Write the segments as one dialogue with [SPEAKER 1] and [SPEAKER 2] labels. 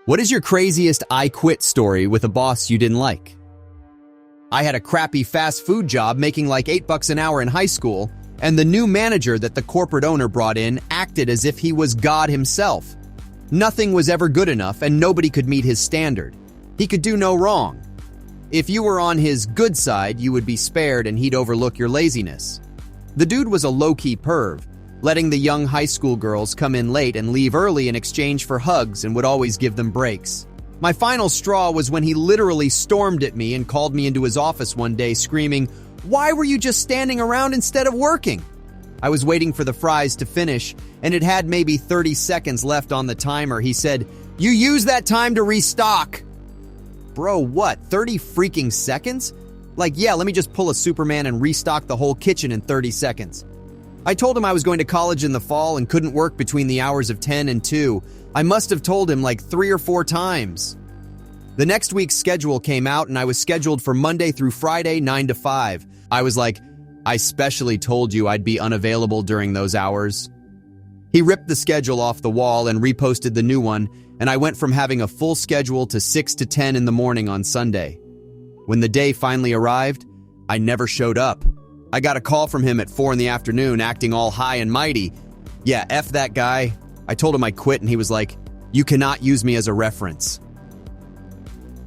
[SPEAKER 1] What is your craziest I quit story with a boss you didn't like? I had a crappy fast food job making like $8 an hour in high school, and the new manager that the corporate owner brought in acted as if he was God himself. Nothing was ever good enough and nobody could meet his standard. He could do no wrong. If you were on his good side, you would be spared and he'd overlook your laziness. The dude was a low-key perv, letting the young high school girls come in late and leave early in exchange for hugs and would always give them breaks. My final straw was when he literally stormed at me and called me into his office one day screaming, "Why were you just standing around instead of working?" I was waiting for the fries to finish, and it had maybe 30 seconds left on the timer. He said, "You use that time to restock." Bro, what, 30 freaking seconds? Like, yeah, let me just pull a Superman and restock the whole kitchen in 30 seconds. I told him I was going to college in the fall and couldn't work between the hours of 10 and 2. I must have told him like 3 or 4 times. The next week's schedule came out and I was scheduled for Monday through Friday, 9 to 5. I was like, "I specially told you I'd be unavailable during those hours." He ripped the schedule off the wall and reposted the new one, and I went from having a full schedule to 6 to 10 in the morning on Sunday. When the day finally arrived, I never showed up. I got a call from him at 4 in the afternoon acting all high and mighty. Yeah, F that guy. I told him I quit and he was like, "You cannot use me as a reference."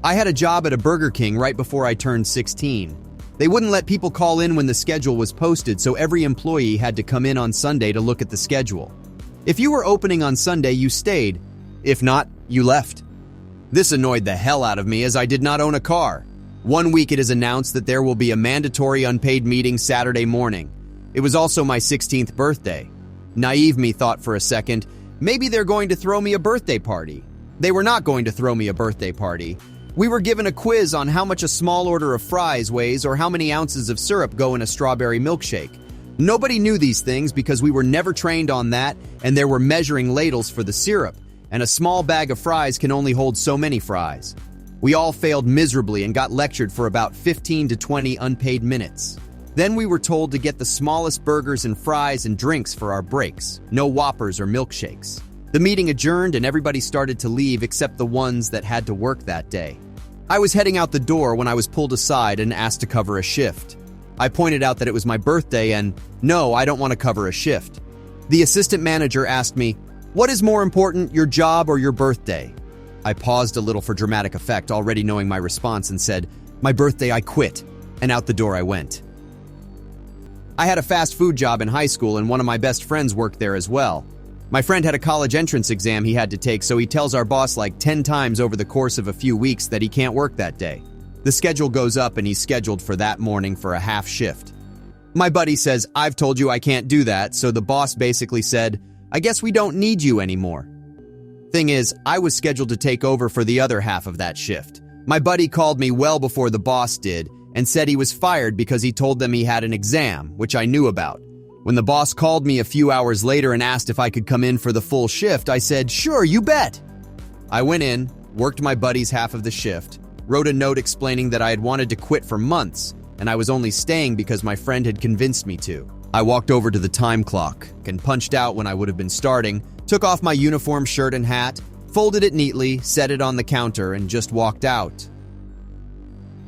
[SPEAKER 1] I had a job at a Burger King right before I turned 16. They wouldn't let people call in when the schedule was posted, so every employee had to come in on Sunday to look at the schedule. If you were opening on Sunday, you stayed. If not, you left. This annoyed the hell out of me as I did not own a car. One week it is announced that there will be a mandatory unpaid meeting Saturday morning. It was also my 16th birthday. Naive me thought for a second, maybe they're going to throw me a birthday party. They were not going to throw me a birthday party. We were given a quiz on how much a small order of fries weighs or how many ounces of syrup go in a strawberry milkshake. Nobody knew these things because we were never trained on that, and there were measuring ladles for the syrup, and a small bag of fries can only hold so many fries. We all failed miserably and got lectured for about 15 to 20 unpaid minutes. Then we were told to get the smallest burgers and fries and drinks for our breaks, no Whoppers or milkshakes. The meeting adjourned and everybody started to leave except the ones that had to work that day. I was heading out the door when I was pulled aside and asked to cover a shift. I pointed out that it was my birthday and, "No, I don't want to cover a shift." The assistant manager asked me, "What is more important, your job or your birthday?" I paused a little for dramatic effect, already knowing my response, and said, "My birthday, I quit," and out the door I went. I had a fast food job in high school and one of my best friends worked there as well. My friend had a college entrance exam he had to take, so he tells our boss like 10 times over the course of a few weeks that he can't work that day. The schedule goes up and he's scheduled for that morning for a half shift. My buddy says, "I've told you I can't do that," so the boss basically said, "I guess we don't need you anymore." Thing is, I was scheduled to take over for the other half of that shift. My buddy called me well before the boss did and said he was fired because he told them he had an exam, which I knew about. When the boss called me a few hours later and asked if I could come in for the full shift, I said, "Sure, you bet." I went in, worked my buddy's half of the shift, wrote a note explaining that I had wanted to quit for months, and I was only staying because my friend had convinced me to. I walked over to the time clock and punched out when I would have been starting, took off my uniform shirt and hat, folded it neatly, set it on the counter, and just walked out.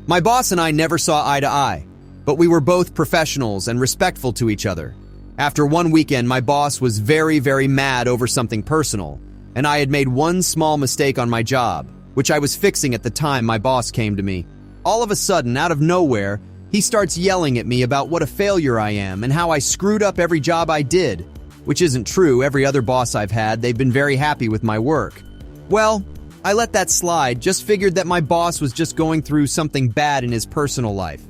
[SPEAKER 1] My boss and I never saw eye to eye, but we were both professionals and respectful to each other. After one weekend, my boss was very, very mad over something personal, and I had made one small mistake on my job, which I was fixing at the time my boss came to me. All of a sudden, out of nowhere, he starts yelling at me about what a failure I am and how I screwed up every job I did. Which isn't true. Every other boss I've had, they've been very happy with my work. Well, I let that slide, just figured that my boss was just going through something bad in his personal life.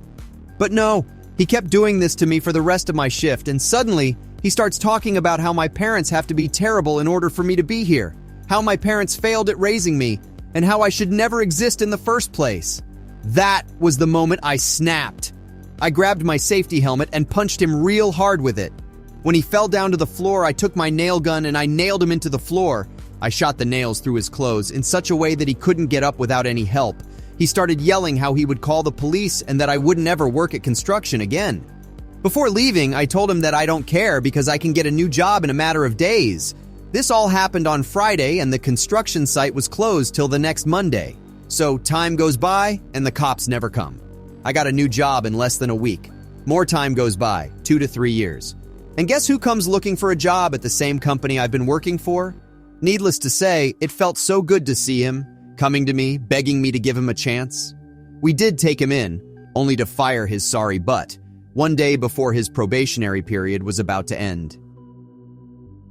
[SPEAKER 1] But no, he kept doing this to me for the rest of my shift, and suddenly, he starts talking about how my parents have to be terrible in order for me to be here, how my parents failed at raising me, and how I should never exist in the first place. That was the moment I snapped. I grabbed my safety helmet and punched him real hard with it. When he fell down to the floor, I took my nail gun and I nailed him into the floor. I shot the nails through his clothes in such a way that he couldn't get up without any help. He started yelling how he would call the police and that I wouldn't ever work at construction again. Before leaving, I told him that I don't care because I can get a new job in a matter of days. This all happened on Friday and the construction site was closed till the next Monday. So time goes by and the cops never come. I got a new job in less than a week. More time goes by, 2 to 3 years. And guess who comes looking for a job at the same company I've been working for? Needless to say, it felt so good to see him, coming to me, begging me to give him a chance. We did take him in, only to fire his sorry butt, one day before his probationary period was about to end.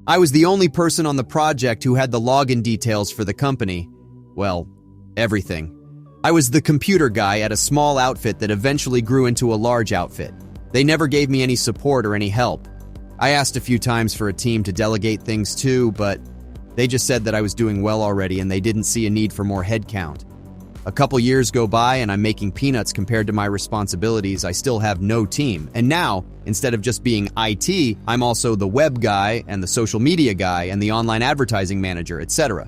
[SPEAKER 1] I was the only person on the project who had the login details for the company. Well, everything. I was the computer guy at a small outfit that eventually grew into a large outfit. They never gave me any support or any help. I asked a few times for a team to delegate things to, but they just said that I was doing well already and they didn't see a need for more headcount. A couple years go by and I'm making peanuts compared to my responsibilities. I still have no team. And now, instead of just being IT, I'm also the web guy and the social media guy and the online advertising manager, etc.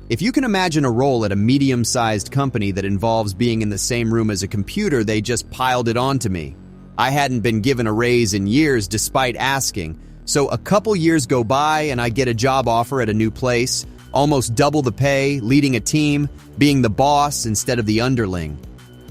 [SPEAKER 1] If you can imagine a role at a medium-sized company that involves being in the same room as a computer, they just piled it onto me. I hadn't been given a raise in years despite asking. So a couple years go by and I get a job offer at a new place, almost double the pay, leading a team, being the boss instead of the underling.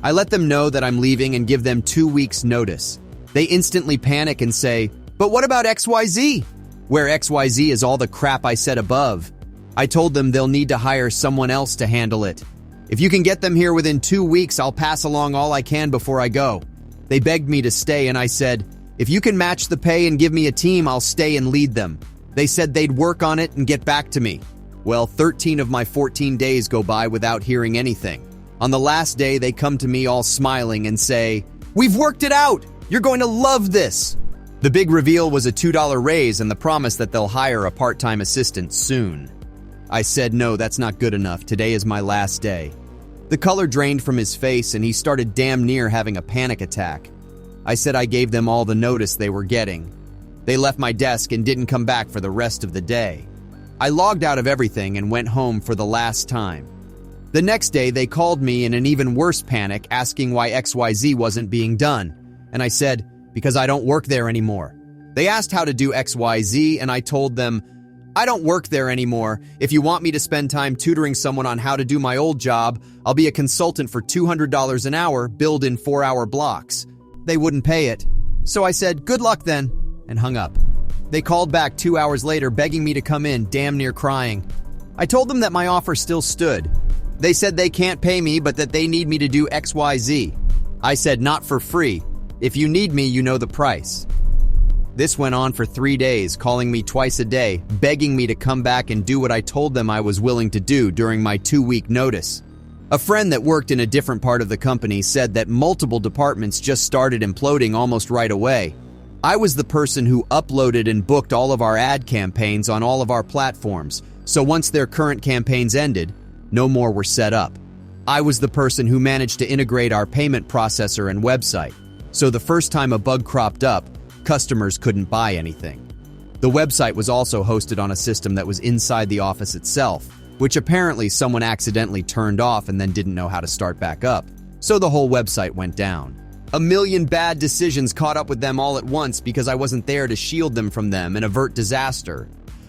[SPEAKER 1] I let them know that I'm leaving and give them 2 weeks notice. They instantly panic and say, "But what about XYZ?" Where XYZ is all the crap I said above. I told them they'll need to hire someone else to handle it. If you can get them here within 2 weeks, I'll pass along all I can before I go. They begged me to stay and I said, if you can match the pay and give me a team, I'll stay and lead them. They said they'd work on it and get back to me. Well, 13 of my 14 days go by without hearing anything. On the last day, they come to me all smiling and say, "We've worked it out! You're going to love this!" The big reveal was a $2 raise and the promise that they'll hire a part-time assistant soon. I said, no, that's not good enough. Today is my last day. The color drained from his face and he started damn near having a panic attack. I said I gave them all the notice they were getting. They left my desk and didn't come back for the rest of the day. I logged out of everything and went home for the last time. The next day, they called me in an even worse panic asking why XYZ wasn't being done. And I said, because I don't work there anymore. They asked how to do XYZ and I told them, I don't work there anymore. If you want me to spend time tutoring someone on how to do my old job, I'll be a consultant for $200 an hour, billed in 4-hour blocks. They wouldn't pay it. So I said, good luck then, and hung up. They called back 2 hours later begging me to come in, damn near crying. I told them that my offer still stood. They said they can't pay me, but that they need me to do XYZ. I said, not for free. If you need me, you know the price. This went on for 3 days, calling me twice a day, begging me to come back and do what I told them I was willing to do during my 2-week notice. A friend that worked in a different part of the company said that multiple departments just started imploding almost right away. I was the person who uploaded and booked all of our ad campaigns on all of our platforms, so once their current campaigns ended, no more were set up. I was the person who managed to integrate our payment processor and website, so the first time a bug cropped up, customers couldn't buy anything. The website was also hosted on a system that was inside the office itself, which apparently someone accidentally turned off and then didn't know how to start back up, so the whole website went down. A million bad decisions caught up with them all at once because I wasn't there to shield them from them and avert disaster.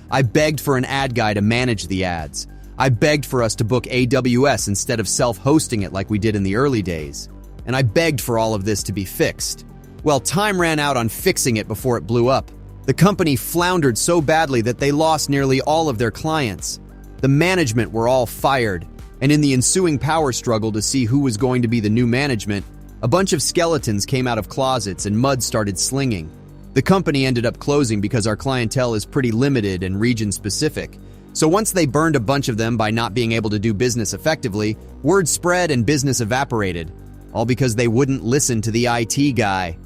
[SPEAKER 1] I begged for an ad guy to manage the ads. I begged for us to book AWS instead of self-hosting it like we did in the early days. And I begged for all of this to be fixed. Well, time ran out on fixing it before it blew up. The company floundered so badly that they lost nearly all of their clients. The management were all fired, and in the ensuing power struggle to see who was going to be the new management, a bunch of skeletons came out of closets and mud started slinging. The company ended up closing because our clientele is pretty limited and region-specific. So once they burned a bunch of them by not being able to do business effectively, word spread and business evaporated, all because they wouldn't listen to the IT guy.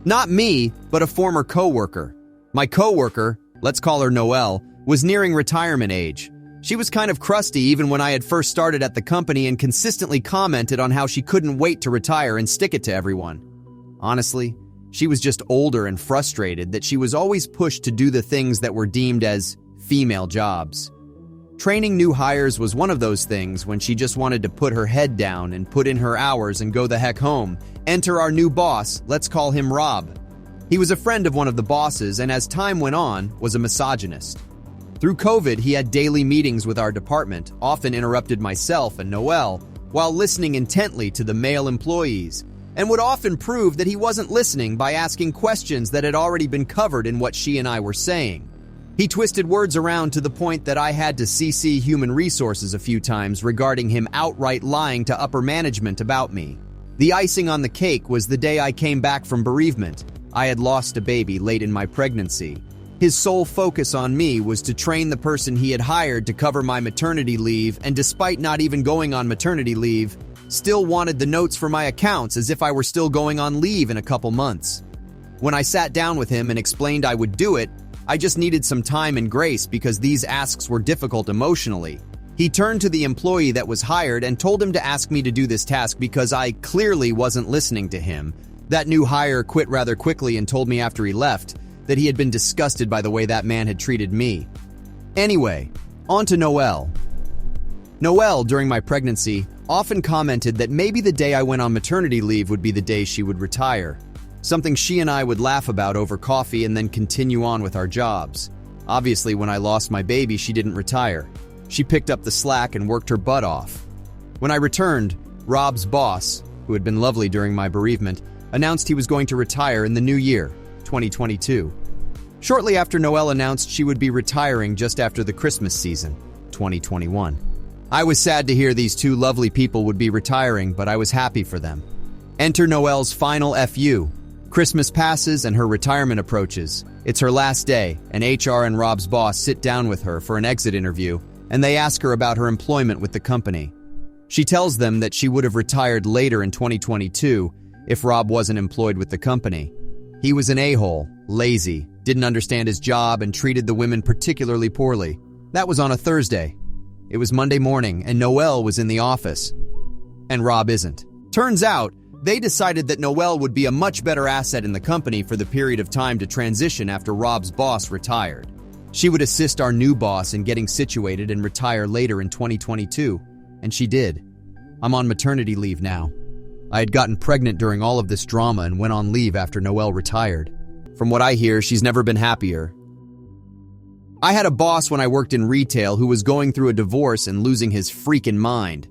[SPEAKER 1] Not me, but a former coworker. My coworker, let's call her Noelle, was nearing retirement age. She was kind of crusty even when I had first started at the company and consistently commented on how she couldn't wait to retire and stick it to everyone. Honestly, she was just older and frustrated that she was always pushed to do the things that were deemed as female jobs. Training new hires was one of those things when she just wanted to put her head down and put in her hours and go the heck home. Enter our new boss, let's call him Rob. He was a friend of one of the bosses and as time went on, was a misogynist. Through COVID, he had daily meetings with our department, often interrupted myself and Noelle while listening intently to the male employees, and would often prove that he wasn't listening by asking questions that had already been covered in what she and I were saying. He twisted words around to the point that I had to CC Human Resources a few times regarding him outright lying to upper management about me. The icing on the cake was the day I came back from bereavement. I had lost a baby late in my pregnancy. His sole focus on me was to train the person he had hired to cover my maternity leave, and despite not even going on maternity leave, still wanted the notes for my accounts as if I were still going on leave in a couple months. When I sat down with him and explained I would do it, I just needed some time and grace because these asks were difficult emotionally. He turned to the employee that was hired and told him to ask me to do this task because I clearly wasn't listening to him. That new hire quit rather quickly and told me after he left that he had been disgusted by the way that man had treated me. Anyway, on to Noelle. Noelle, during my pregnancy, often commented that maybe the day I went on maternity leave would be the day she would retire. Something she and I would laugh about over coffee and then continue on with our jobs. Obviously, when I lost my baby, she didn't retire. She picked up the slack and worked her butt off. When I returned, Rob's boss, who had been lovely during my bereavement, announced he was going to retire in the new year, 2022. Shortly after Noelle announced she would be retiring just after the Christmas season, 2021. I was sad to hear these two lovely people would be retiring, but I was happy for them. Enter Noelle's final FU. Christmas passes and her retirement approaches. It's her last day, and HR and Rob's boss sit down with her for an exit interview, and they ask her about her employment with the company. She tells them that she would have retired later in 2022 if Rob wasn't employed with the company. He was an a-hole, lazy, didn't understand his job, and treated the women particularly poorly. That was on a Thursday. It was Monday morning, and Noelle was in the office. And Rob isn't. Turns out, they decided that Noelle would be a much better asset in the company for the period of time to transition after Rob's boss retired. She would assist our new boss in getting situated and retire later in 2022, and she did. I'm on maternity leave now. I had gotten pregnant during all of this drama and went on leave after Noelle retired. From what I hear, she's never been happier. I had a boss when I worked in retail who was going through a divorce and losing his freaking mind.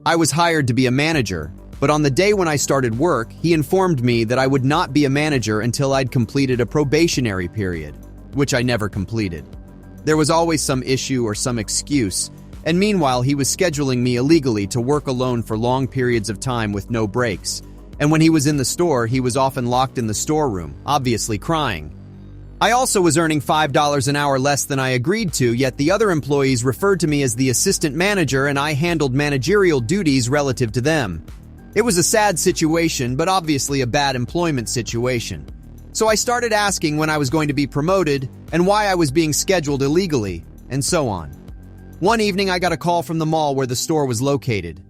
[SPEAKER 1] I was hired to be a manager, but on the day when I started work, he informed me that I would not be a manager until I'd completed a probationary period, which I never completed. There was always some issue or some excuse, and meanwhile he was scheduling me illegally to work alone for long periods of time with no breaks. And when he was in the store, he was often locked in the storeroom, obviously crying. I also was earning $5 an hour less than I agreed to, yet the other employees referred to me as the assistant manager and I handled managerial duties relative to them. It was a sad situation, but obviously a bad employment situation. So I started asking when I was going to be promoted and why I was being scheduled illegally, and so on. One evening I got a call from the mall where the store was located.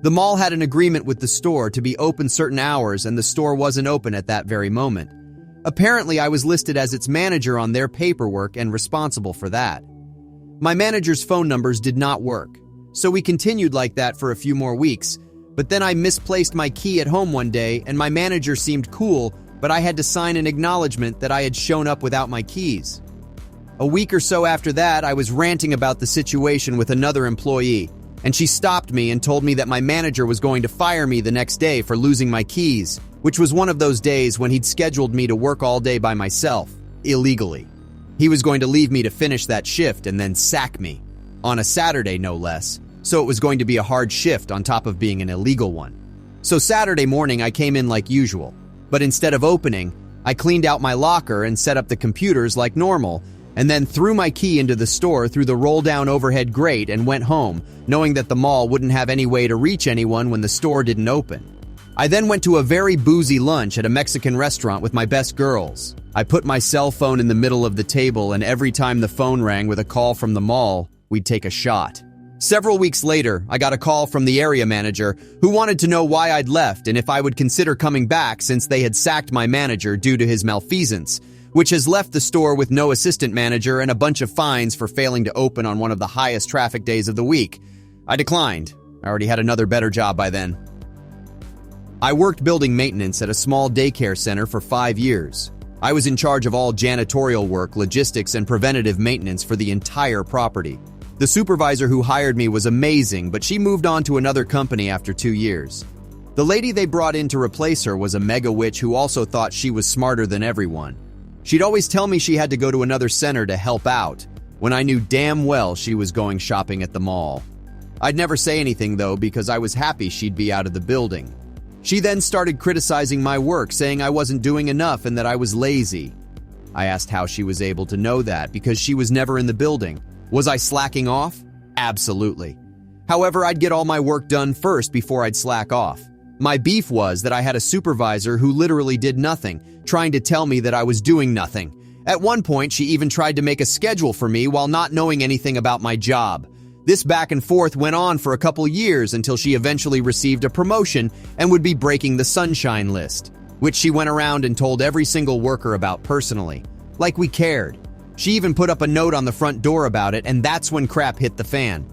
[SPEAKER 1] The mall had an agreement with the store to be open certain hours and the store wasn't open at that very moment. Apparently I was listed as its manager on their paperwork and responsible for that. My manager's phone numbers did not work, so we continued like that for a few more weeks, but then I misplaced my key at home one day and my manager seemed cool, but I had to sign an acknowledgement that I had shown up without my keys. A week or so after that, I was ranting about the situation with another employee, and she stopped me and told me that my manager was going to fire me the next day for losing my keys, which was one of those days when he'd scheduled me to work all day by myself, illegally. He was going to leave me to finish that shift and then sack me, on a Saturday no less, so it was going to be a hard shift on top of being an illegal one. So Saturday morning I came in like usual, but instead of opening, I cleaned out my locker and set up the computers like normal, and then threw my key into the store through the roll-down overhead grate and went home, knowing that the mall wouldn't have any way to reach anyone when the store didn't open. I then went to a very boozy lunch at a Mexican restaurant with my best girls. I put my cell phone in the middle of the table, and every time the phone rang with a call from the mall, we'd take a shot. Several weeks later, I got a call from the area manager who wanted to know why I'd left and if I would consider coming back since they had sacked my manager due to his malfeasance, which has left the store with no assistant manager and a bunch of fines for failing to open on one of the highest traffic days of the week. I declined. I already had another better job by then. I worked building maintenance at a small daycare center for 5 years. I was in charge of all janitorial work, logistics, and preventative maintenance for the entire property. The supervisor who hired me was amazing, but she moved on to another company after 2 years. The lady they brought in to replace her was a mega witch who also thought she was smarter than everyone. She'd always tell me she had to go to another center to help out, when I knew damn well she was going shopping at the mall. I'd never say anything though, because I was happy she'd be out of the building. She then started criticizing my work, saying I wasn't doing enough and that I was lazy. I asked how she was able to know that, because she was never in the building. Was I slacking off? Absolutely. However, I'd get all my work done first before I'd slack off. My beef was that I had a supervisor who literally did nothing, trying to tell me that I was doing nothing. At one point, she even tried to make a schedule for me while not knowing anything about my job. This back and forth went on for a couple years until she eventually received a promotion and would be breaking the sunshine list, which she went around and told every single worker about personally, like we cared. She even put up a note on the front door about it, and that's when crap hit the fan.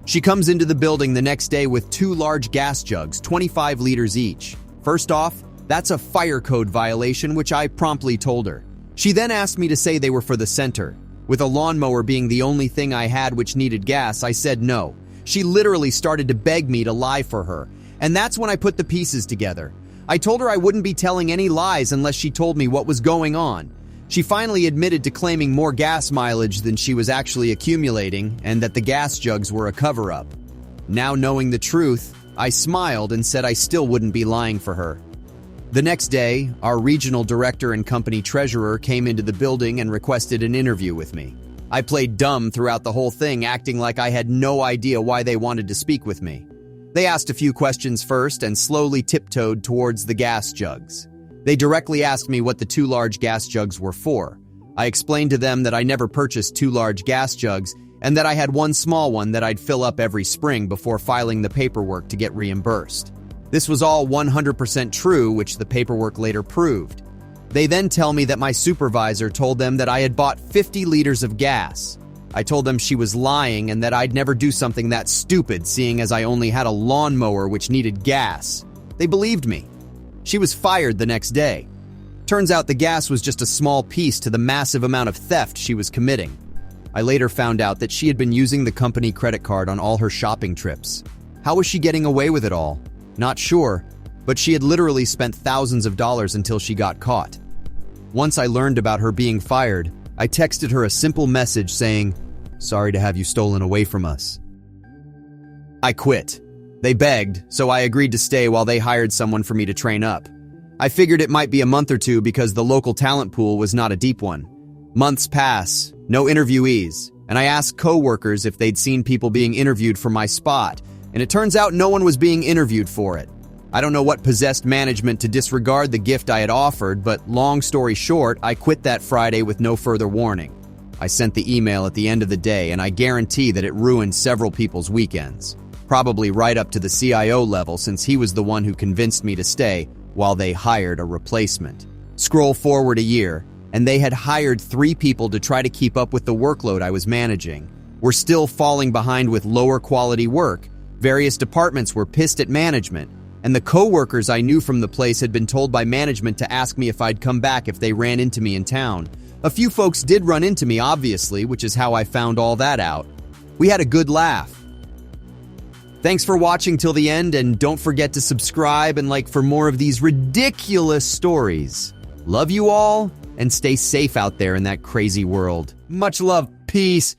[SPEAKER 1] She comes into the building the next day with 2 large gas jugs, 25 liters each. First off, that's a fire code violation, which I promptly told her. She then asked me to say they were for the center. With a lawnmower being the only thing I had which needed gas, I said no. She literally started to beg me to lie for her, and that's when I put the pieces together. I told her I wouldn't be telling any lies unless she told me what was going on. She finally admitted to claiming more gas mileage than she was actually accumulating, and that the gas jugs were a cover-up. Now knowing the truth, I smiled and said I still wouldn't be lying for her. The next day, our regional director and company treasurer came into the building and requested an interview with me. I played dumb throughout the whole thing, acting like I had no idea why they wanted to speak with me. They asked a few questions first and slowly tiptoed towards the gas jugs. They directly asked me what the 2 large gas jugs were for. I explained to them that I never purchased 2 large gas jugs and that I had 1 small one that I'd fill up every spring before filing the paperwork to get reimbursed. This was all 100% true, which the paperwork later proved. They then tell me that my supervisor told them that I had bought 50 liters of gas. I told them she was lying and that I'd never do something that stupid, seeing as I only had a lawnmower which needed gas. They believed me. She was fired the next day. Turns out the gas was just a small piece to the massive amount of theft she was committing. I later found out that she had been using the company credit card on all her shopping trips. How was she getting away with it all? Not sure, but she had literally spent thousands of dollars until she got caught. Once I learned about her being fired, I texted her a simple message saying, "Sorry to have you stolen away from us." I quit. They begged, so I agreed to stay while they hired someone for me to train up. I figured it might be a month or two because the local talent pool was not a deep one. Months pass, no interviewees, and I asked co-workers if they'd seen people being interviewed for my spot, and it turns out no one was being interviewed for it. I don't know what possessed management to disregard the gift I had offered, but long story short, I quit that Friday with no further warning. I sent the email at the end of the day, and I guarantee that it ruined several people's weekends. Probably right up to the CIO level, since he was the one who convinced me to stay while they hired a replacement. Scroll forward a year, and they had hired 3 people to try to keep up with the workload I was managing. We're still falling behind with lower quality work. Various departments were pissed at management, and the co-workers I knew from the place had been told by management to ask me if I'd come back if they ran into me in town. A few folks did run into me, obviously, which is how I found all that out. We had a good laugh. Thanks for watching till the end, and don't forget to subscribe and like for more of these ridiculous stories. Love you all, and stay safe out there in that crazy world. Much love. Peace.